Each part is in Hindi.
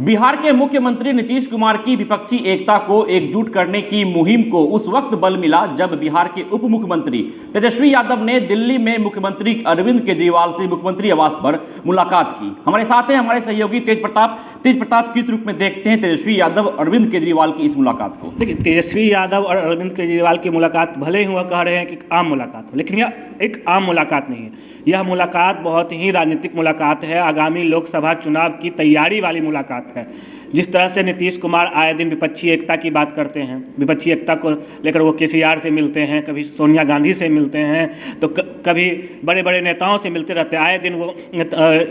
बिहार के मुख्यमंत्री नीतीश कुमार की विपक्षी एकता को एकजुट करने की मुहिम को उस वक्त बल मिला जब बिहार के उप मुख्यमंत्री तेजस्वी यादव ने दिल्ली में मुख्यमंत्री अरविंद केजरीवाल से मुख्यमंत्री आवास पर मुलाकात की। हमारे साथ हैं हमारे सहयोगी तेज प्रताप किस रूप में देखते हैं तेजस्वी यादव अरविंद केजरीवाल की इस मुलाकात को? देखिए, तेजस्वी यादव और अरविंद केजरीवाल की मुलाकात भले ही वह कह रहे हैं कि आम मुलाकात हो, लेकिन यह एक आम मुलाकात नहीं है। यह मुलाकात बहुत ही राजनीतिक मुलाकात है, आगामी लोकसभा चुनाव की तैयारी वाली मुलाकात है। जिस तरह से नीतीश कुमार आए दिन विपक्षी एकता की बात करते हैं, विपक्षी एकता को लेकर वो केसीआर से मिलते हैं, कभी सोनिया गांधी से मिलते हैं, तो कभी बड़े बड़े नेताओं से मिलते रहते हैं। आए दिन वो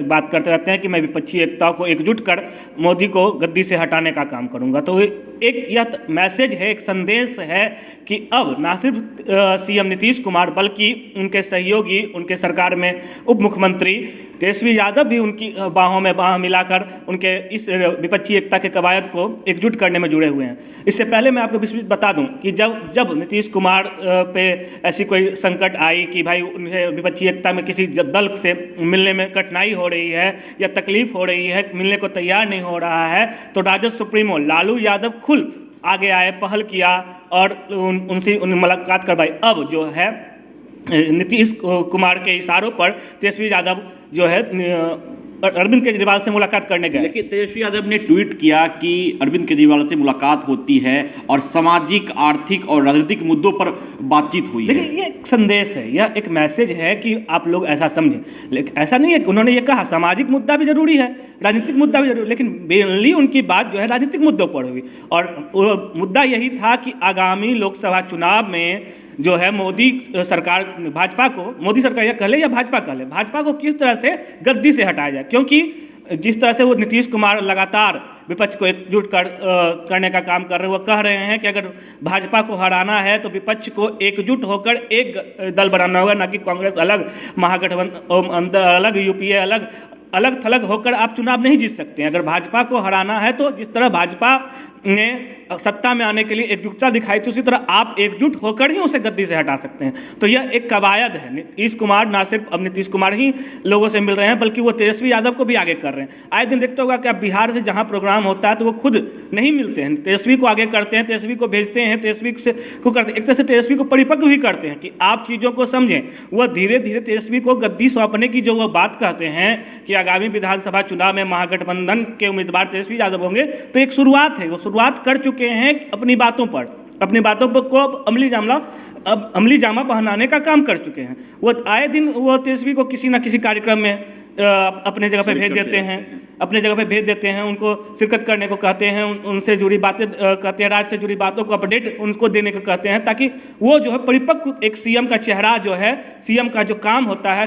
बात करते रहते हैं कि मैं विपक्षी एकता को एकजुट कर मोदी को गद्दी से हटाने का काम करूंगा। तो एक यह मैसेज है, एक संदेश है कि अब ना सिर्फ सीएम नीतीश कुमार बल्कि उनके सहयोगी, उनके सरकार में उप मुख्यमंत्री तेजस्वी यादव भी उनकी बाहों में बाह मिलाकर उनके इस विपक्षी एकता के कवायद को एकजुट करने में जुड़े हुए हैं। इससे पहले मैं आपको विस्तृत बता दूं कि जब नीतीश कुमार पे ऐसी कोई संकट आई कि भाई उन्हें विपक्षी एकता में किसी दल से मिलने में कठिनाई हो रही है या तकलीफ हो रही है, मिलने को तैयार नहीं हो रहा है, तो राजद सुप्रीमो लालू यादव खुद आगे आए, पहल किया और उनसे मुलाकात करवाई। अब जो है नीतीश कुमार के इशारों पर तेजस्वी यादव जो है अरविंद केजरीवाल से मुलाकात करने गए। लेकिन तेजस्वी यादव ने ट्वीट किया कि अरविंद केजरीवाल से मुलाकात होती है और सामाजिक, आर्थिक और राजनीतिक मुद्दों पर बातचीत हुई है। ये एक संदेश है, यह एक मैसेज है कि आप लोग ऐसा समझें। लेकिन ऐसा नहीं है कि उन्होंने ये कहा सामाजिक मुद्दा भी जरूरी है, राजनीतिक मुद्दा भी जरूरी, लेकिन मेनली उनकी बात जो है राजनीतिक मुद्दों पर हुई। और मुद्दा यही था कि आगामी लोकसभा चुनाव में जो है मोदी सरकार, भाजपा को, मोदी सरकार या कह ले या भाजपा कह ले, भाजपा को किस तरह से गद्दी से हटाया जाए। क्योंकि जिस तरह से वो नीतीश कुमार लगातार विपक्ष को एकजुट करने का काम कर रहे हैं, वो कह रहे हैं कि अगर भाजपा को हराना है तो विपक्ष को एकजुट होकर एक दल बनाना होगा, ना कि कांग्रेस अलग, महागठबंधन अलग, यूपीए अलग, अलग थलग होकर आप चुनाव नहीं जीत सकते हैं। अगर भाजपा को हराना है तो जिस तरह भाजपा ने सत्ता में आने के लिए एकजुटता दिखाई थी, उसी तरह आप एकजुट होकर ही उसे गद्दी से हटा सकते हैं। तो यह एक कवायद है। नीतीश कुमार ना सिर्फ अब नीतीश कुमार ही लोगों से मिल रहे हैं, बल्कि वो तेजस्वी यादव को भी आगे कर रहे हैं। आए दिन देखते होगा कि अब बिहार से जहाँ प्रोग्राम होता है तो वो खुद नहीं मिलते हैं, तेजस्वी को आगे करते हैं, तेजस्वी को भेजते हैं, तेजस्वी को करते हैं, एक तरह से तेजस्वी को परिपक्व भी करते हैं कि आप चीज़ों को समझें। वह धीरे धीरे तेजस्वी को गद्दी सौंपने की जो वह बात कहते हैं कि आगामी विधानसभा चुनाव में महागठबंधन के उम्मीदवार तेजस्वी यादव होंगे, तो एक शुरुआत है, वो शुरुआत कर चुके हैं अपनी बातों पर को अमली जामा पहनाने का काम कर चुके हैं। वो आए दिन वो तेजस्वी को किसी ना किसी कार्यक्रम में अपने जगह पे भेज देते हैं, उनको शिरकत करने को कहते हैं, उनसे जुड़ी बातें कहते हैं, राज्य से जुड़ी बातों को अपडेट उनको देने को कहते हैं, ताकि वो जो है परिपक्व एक सीएम का चेहरा जो है, सीएम का जो काम होता है,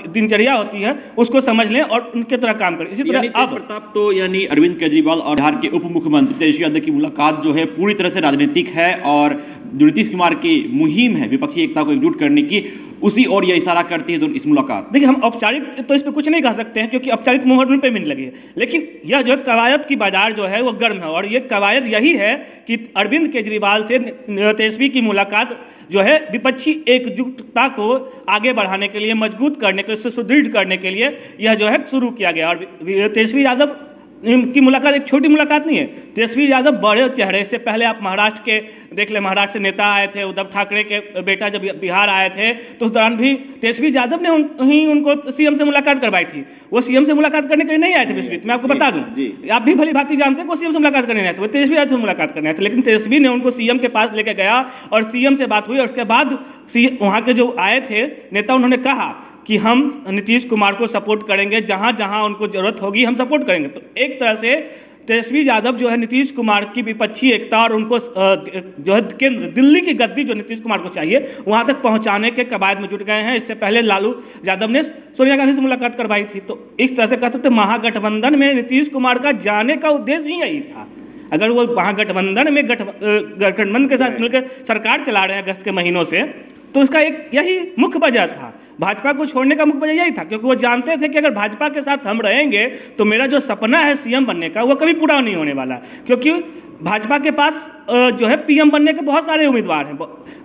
दिनचर्या होती है, उसको समझ लें और उनके तरह काम करें। इसी तरह अब प्रताप तो यानी अरविंद केजरीवाल और बिहार के उप मुख्यमंत्री तेजस्वी यादव की मुलाकात जो है पूरी तरह से राजनीतिक है और जो नीतीश कुमार की मुहिम है विपक्षी एकता को एकजुट करने की, उसी और यह इशारा करती है। तो इस मुलाकात देखिए, हम औपचारिक तो इस पर कुछ नहीं कह सकते हैं क्योंकि औपचारिक मुहर पे मिलने लगी है, लेकिन यह जो कवायद की बाजार जो है वो गर्म है। और ये कवायद यही है कि अरविंद केजरीवाल से तेजस्वी की मुलाकात जो है विपक्षी एकजुटता को आगे बढ़ाने के लिए, मजबूत करने के लिए, सुदृढ़ करने के लिए यह जो है शुरू किया गया। और तेजस्वी यादव की मुलाकात एक छोटी मुलाकात नहीं है। तेजस्वी यादव बड़े चेहरे, इससे पहले आप महाराष्ट्र के देख ले, महाराष्ट्र से नेता आए थे, उद्धव ठाकरे के बेटा जब बिहार आए थे तो उस दौरान भी तेजस्वी यादव ने उनको सीएम से मुलाकात करवाई थी। वो सीएम से मुलाकात करने के लिए नहीं आए थे विश्वजीत, मैं आपको बता दूं, आप भी भली भांति जानते हैं वो सीएम से मुलाकात करने आए थे, वो तेजस्वी यादव से मुलाकात करने आए थे। लेकिन तेजस्वी ने उनको सीएम के पास लेकर गया और सीएम से बात हुई और उसके बाद वहाँ के जो आए थे नेता, उन्होंने कहा कि हम नीतीश कुमार को सपोर्ट करेंगे, जहाँ जहाँ उनको जरूरत होगी हम सपोर्ट करेंगे। तो एक तरह से तेजस्वी यादव जो है नीतीश कुमार की विपक्षी एकता और उनको जो है केंद्र दिल्ली की गद्दी जो नीतीश कुमार को चाहिए वहाँ तक पहुँचाने के कवायद में जुट गए हैं। इससे पहले लालू यादव ने सोनिया गांधी से मुलाकात करवाई थी। तो इस तरह से कह सकते महागठबंधन में नीतीश कुमार का जाने का उद्देश्य ही यही था। अगर वो महागठबंधन में गठबंधन के साथ मिलकर सरकार चला रहे हैं अगस्त के महीनों से, तो उसका एक यही मुख्य वजह था। भाजपा को छोड़ने का मुख्य वजह यही था, क्योंकि वो जानते थे कि अगर भाजपा के साथ हम रहेंगे तो मेरा जो सपना है सीएम बनने का वो कभी पूरा नहीं होने वाला, क्योंकि भाजपा के पास जो है पीएम बनने के बहुत सारे उम्मीदवार हैं,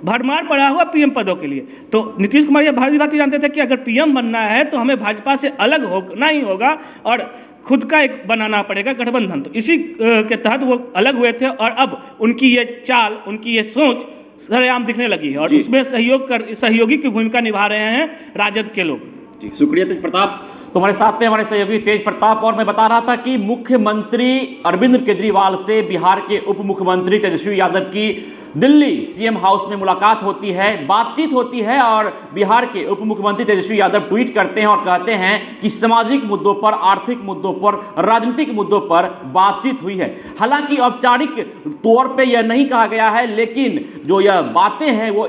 भरमार पड़ा हुआ पीएम पदों के लिए। तो नीतीश कुमार ये भारी बात जानते थे कि अगर पीएम बनना है तो हमें भाजपा से अलग होना ही होगा और खुद का एक बनाना पड़ेगा गठबंधन। तो इसी के तहत वो अलग हुए थे और अब उनकी ये चाल, उनकी ये सोच सरेआम दिखने लगी है और उसमें सहयोगी की भूमिका निभा रहे हैं राजद के लोग। जी शुक्रिया तेज प्रताप। तुम्हारे साथ थे हमारे सहयोगी तेज प्रताप। और मैं बता रहा था कि मुख्यमंत्री अरविंद केजरीवाल से बिहार के उप मुख्यमंत्री तेजस्वी यादव की दिल्ली सीएम हाउस में मुलाकात होती है, बातचीत होती है और बिहार के उप मुख्यमंत्री तेजस्वी यादव ट्वीट करते हैं और कहते हैं कि सामाजिक मुद्दों पर, आर्थिक मुद्दों पर, राजनीतिक मुद्दों पर बातचीत हुई है। हालांकि औपचारिक तौर पे यह नहीं कहा गया है, लेकिन जो यह बातें हैं वो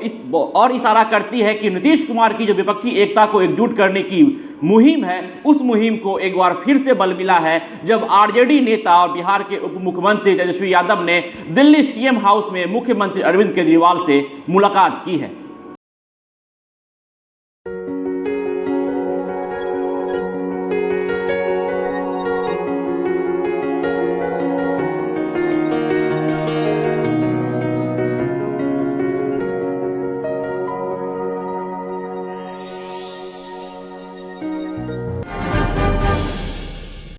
इशारा करती है कि नीतीश कुमार की जो विपक्षी एकता को एकजुट करने की मुहिम है, उस मुहिम को एक बार फिर से बल मिला है जब आरजेडी नेता और बिहार के उप मुख्यमंत्री तेजस्वी यादव ने दिल्ली सीएम हाउस में मुख्यमंत्री अरविंद केजरीवाल से मुलाकात की है।